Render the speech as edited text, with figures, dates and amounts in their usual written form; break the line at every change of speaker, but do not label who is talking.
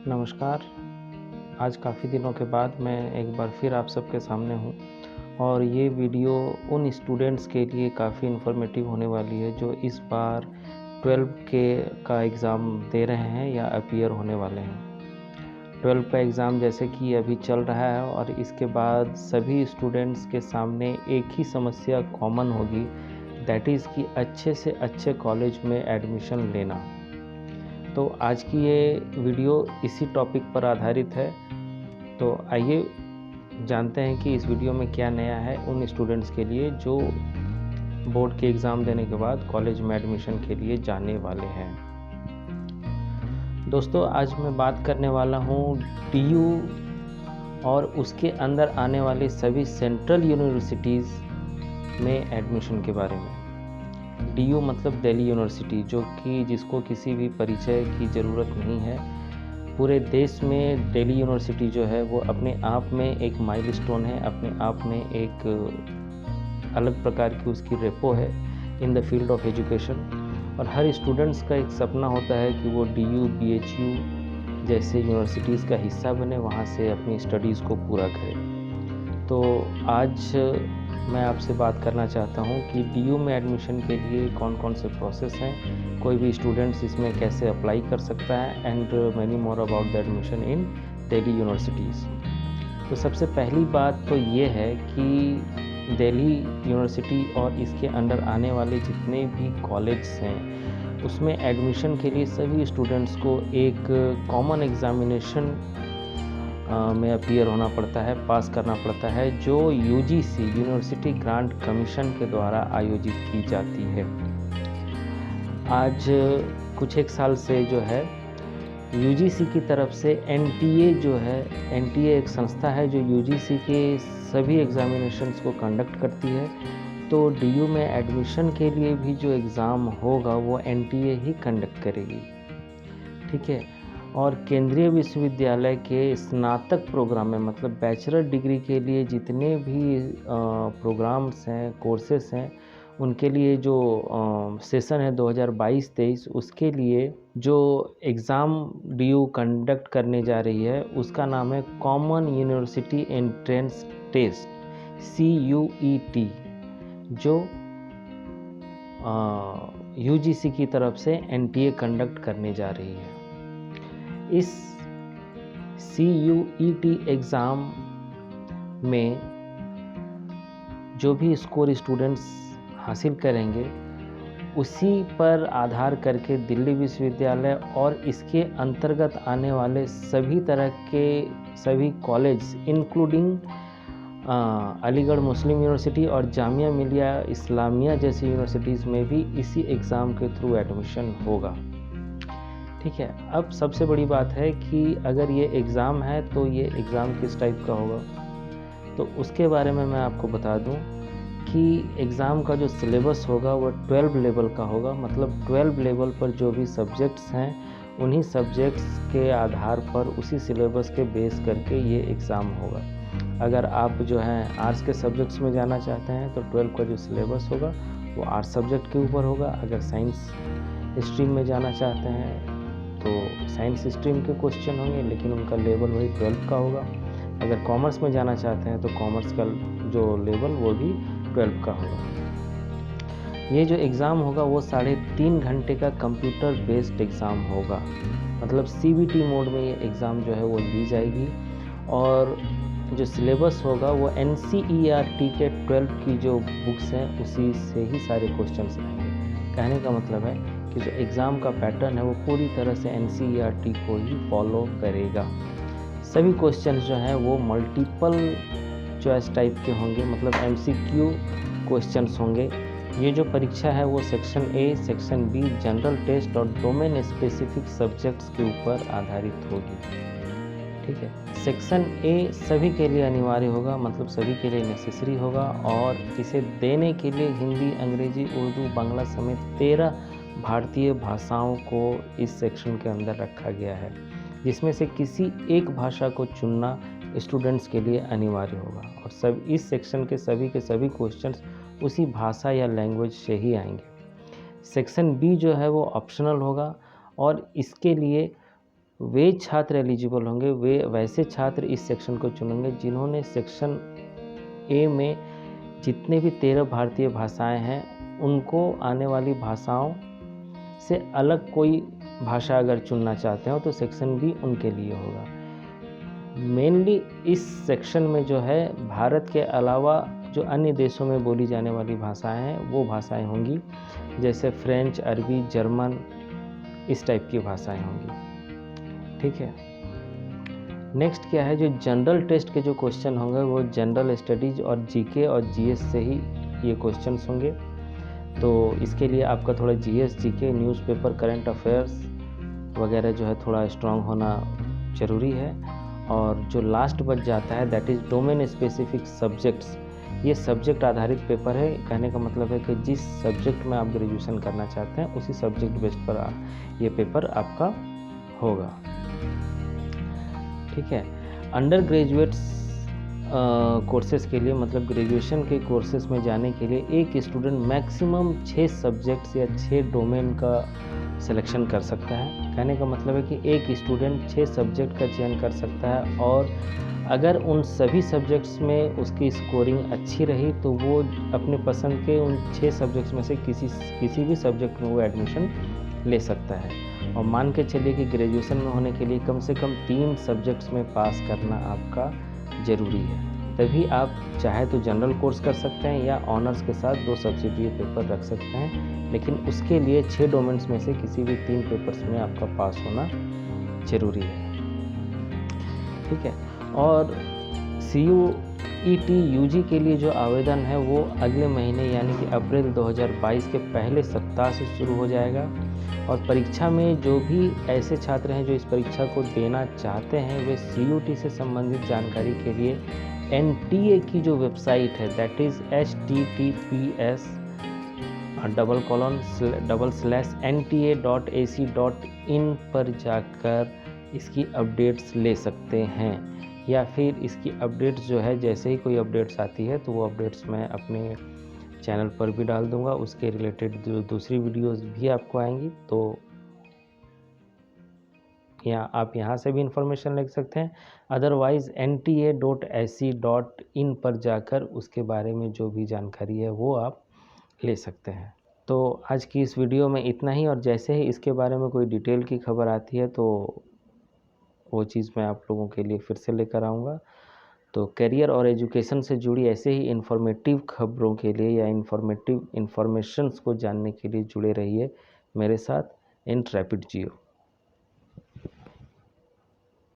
नमस्कार। आज काफ़ी दिनों के बाद मैं एक बार फिर आप सबके सामने हूँ और ये वीडियो उन स्टूडेंट्स के लिए काफ़ी इन्फॉर्मेटिव होने वाली है जो इस बार 12 के का एग्ज़ाम दे रहे हैं या अपीयर होने वाले हैं। 12 का एग्ज़ाम जैसे कि अभी चल रहा है और इसके बाद सभी स्टूडेंट्स के सामने एक ही समस्या कॉमन होगी, दैट इज़ कि अच्छे से अच्छे कॉलेज में एडमिशन लेना। तो आज की ये वीडियो इसी टॉपिक पर आधारित है। तो आइए जानते हैं कि इस वीडियो में क्या नया है उन स्टूडेंट्स के लिए जो बोर्ड के एग्ज़ाम देने के बाद कॉलेज में एडमिशन के लिए जाने वाले हैं। दोस्तों, आज मैं बात करने वाला हूँ DU और उसके अंदर आने वाले सभी सेंट्रल यूनिवर्सिटीज़ में एडमिशन के बारे में। DU मतलब दिल्ली यूनिवर्सिटी, जो कि जिसको किसी भी परिचय की ज़रूरत नहीं है। पूरे देश में दिल्ली यूनिवर्सिटी जो है वो अपने आप में एक माइलस्टोन है, अपने आप में एक अलग प्रकार की उसकी रेपो है in the field of education. और हर स्टूडेंट्स का एक सपना होता है कि वो DU, BHU जैसे यूनिवर्सिटीज़ का हिस्सा बने, वहाँ से अपनी स्टडीज़ को पूरा करें। तो आज मैं आपसे बात करना चाहता हूँ कि DU में एडमिशन के लिए कौन कौन से प्रोसेस हैं, कोई भी स्टूडेंट्स इसमें कैसे अप्लाई कर सकता है and many more about the admission in Delhi universities. तो सबसे पहली बात तो ये है कि दिल्ली यूनिवर्सिटी और इसके अंडर आने वाले जितने भी कॉलेज हैं उसमें एडमिशन के लिए सभी स्टूडेंट्स को एक कॉमन एग्ज़ामिनेशन में अपीयर होना पड़ता है, पास करना पड़ता है, जो UGC यूनिवर्सिटी ग्रांट कमीशन के द्वारा आयोजित की जाती है। आज कुछ एक साल से जो है UGC की तरफ से NTA जो है, NTA एक संस्था है जो UGC के सभी एग्ज़ामिनेशंस को कंडक्ट करती है। तो DU में एडमिशन के लिए भी जो एग्ज़ाम होगा वो NTA ही कंडक्ट करेगी, ठीक है। और केंद्रीय विश्वविद्यालय के स्नातक प्रोग्राम में मतलब बैचलर डिग्री के लिए जितने भी प्रोग्राम्स हैं, कोर्सेस हैं, उनके लिए जो सेशन है 2022-23 उसके लिए जो एग्ज़ाम DU कंडक्ट करने जा रही है उसका नाम है common university entrance test, CUET, जो UGC की तरफ से NTA कंडक्ट करने जा रही है। इस CUET एग्ज़ाम में जो भी स्कोर स्टूडेंट्स हासिल करेंगे उसी पर आधार करके दिल्ली विश्वविद्यालय और इसके अंतर्गत आने वाले सभी तरह के सभी कॉलेज इंक्लूडिंग अलीगढ़ मुस्लिम यूनिवर्सिटी और जामिया मिलिया इस्लामिया जैसी यूनिवर्सिटीज़ में भी इसी एग्ज़ाम के थ्रू एडमिशन होगा, ठीक है। अब सबसे बड़ी बात है कि अगर ये एग्ज़ाम है तो ये एग्ज़ाम किस टाइप का होगा, तो उसके बारे में मैं आपको बता दूं कि एग्ज़ाम का जो सिलेबस होगा वो 12 लेवल का होगा। मतलब 12 लेवल पर जो भी सब्जेक्ट्स हैं उन्हीं सब्जेक्ट्स के आधार पर उसी सिलेबस के बेस करके ये एग्ज़ाम होगा। अगर आप जो हैं आर्ट्स के सब्जेक्ट्स में जाना चाहते हैं तो 12 का जो सिलेबस होगा वो आर्ट्स सब्जेक्ट के ऊपर होगा। अगर साइंस स्ट्रीम में जाना चाहते हैं तो साइंस स्ट्रीम के क्वेश्चन होंगे, लेकिन उनका लेवल वही 12 का होगा। अगर कॉमर्स में जाना चाहते हैं तो कॉमर्स का जो लेवल वो भी 12 का होगा। ये जो एग्ज़ाम होगा वो 3.5 घंटे का कंप्यूटर बेस्ड एग्ज़ाम होगा। मतलब CBT मोड में ये एग्ज़ाम जो है वो ली जाएगी और जो सिलेबस होगा वो NCERT के 12 की जो बुक्स हैं उसी से ही सारे क्वेश्चंस रहेंगे। कहने का मतलब है कि जो एग्ज़ाम का पैटर्न है वो पूरी तरह से NCERT को ही फॉलो करेगा। सभी क्वेश्चंस जो हैं वो मल्टीपल चॉइस टाइप के होंगे, मतलब MCQ क्वेश्चंस होंगे। ये जो परीक्षा है वो section A, section B, general test और डोमेन स्पेसिफिक सब्जेक्ट्स के ऊपर आधारित होगी, ठीक है। सेक्शन A सभी के लिए अनिवार्य होगा, मतलब सभी के लिए नेसेसरी होगा और इसे देने के लिए हिंदी, अंग्रेजी, उर्दू, बांग्ला समेत 13 भारतीय भाषाओं को इस सेक्शन के अंदर रखा गया है, जिसमें से किसी एक भाषा को चुनना स्टूडेंट्स के लिए अनिवार्य होगा। और सब इस सेक्शन के सभी क्वेश्चंस उसी भाषा या लैंग्वेज से ही आएंगे। सेक्शन B जो है वो ऑप्शनल होगा और इसके लिए वे छात्र एलिजिबल होंगे, वे वैसे छात्र इस सेक्शन को चुनेंगे जिन्होंने सेक्शन ए में जितने भी 13 भारतीय भाषाएं हैं उनको आने वाली भाषाओं से अलग कोई भाषा अगर चुनना चाहते हो तो सेक्शन बी उनके लिए होगा। मेनली इस सेक्शन में जो है भारत के अलावा जो अन्य देशों में बोली जाने वाली भाषाएं हैं वो भाषाएं होंगी, जैसे फ्रेंच, अरबी, जर्मन, इस टाइप की भाषाएं होंगी। ठीक है। नेक्स्ट क्या है, जो जनरल टेस्ट के जो क्वेश्चन होंगे वो जनरल स्टडीज और जीके और जीएस से ही ये क्वेश्चंस होंगे। तो इसके लिए आपका थोड़ा GS, GK, newspaper, current affairs वगैरह जो है थोड़ा स्ट्रांग होना ज़रूरी है। और जो लास्ट बच जाता है that is domain specific subjects. ये सब्जेक्ट आधारित पेपर है। कहने का मतलब है कि जिस सब्जेक्ट में आप ग्रेजुएशन करना चाहते हैं उसी सब्जेक्ट बेस्ड पर ये पेपर आपका होगा। ठीक है। अंडर ग्रेजुएट्स कोर्सेज़ के लिए, मतलब ग्रेजुएशन के कोर्सेज़ में जाने के लिए एक स्टूडेंट मैक्सिमम 6 सब्जेक्ट्स या 6 डोमेन का सिलेक्शन कर सकता है। कहने का मतलब है कि एक स्टूडेंट 6 सब्जेक्ट का चयन कर सकता है और अगर उन सभी सब्जेक्ट्स में उसकी स्कोरिंग अच्छी रही तो वो अपने पसंद के उन 6 सब्जेक्ट्स में से किसी भी सब्जेक्ट में वो एडमिशन ले सकता है। और मान के चलिए कि ग्रेजुएशन में होने के लिए कम से कम 3 सब्जेक्ट्स में पास करना आपका ज़रूरी है, तभी आप चाहे तो जनरल कोर्स कर सकते हैं या ऑनर्स के साथ 2 सब्सिडियरी पेपर रख सकते हैं, लेकिन उसके लिए 6 डोमेन्स में से किसी भी 3 पेपर्स में आपका पास होना ज़रूरी है। ठीक है। और CUET UG के लिए जो आवेदन है वो अगले महीने यानी कि अप्रैल 2022 के पहले सप्ताह से शुरू हो जाएगा। और परीक्षा में जो भी ऐसे छात्र हैं जो इस परीक्षा को देना चाहते हैं वे CUET से संबंधित जानकारी के लिए NTA की जो वेबसाइट है दैट इज़ https://nta.ac.in पर जाकर इसकी अपडेट्स ले सकते हैं। या फिर इसकी अपडेट्स जो है जैसे ही कोई अपडेट्स आती है तो वो अपडेट्स मैं अपने चैनल पर भी डाल दूंगा। उसके रिलेटेड जो दूसरी वीडियोस भी आपको आएंगी तो आप यहाँ से भी इंफॉर्मेशन ले सकते हैं। अदरवाइज़ nta.ac.in पर जाकर उसके बारे में जो भी जानकारी है वो आप ले सकते हैं। तो आज की इस वीडियो में इतना ही, और जैसे ही इसके बारे में कोई डिटेल की खबर आती है तो वो चीज़ मैं आप लोगों के लिए फिर से लेकर आऊँगा। तो करियर और एजुकेशन से जुड़ी ऐसे ही इन्फॉर्मेटिव खबरों के लिए या इन्फॉर्मेशंस को जानने के लिए जुड़े रहिए मेरे साथ इन रैपिड जियो।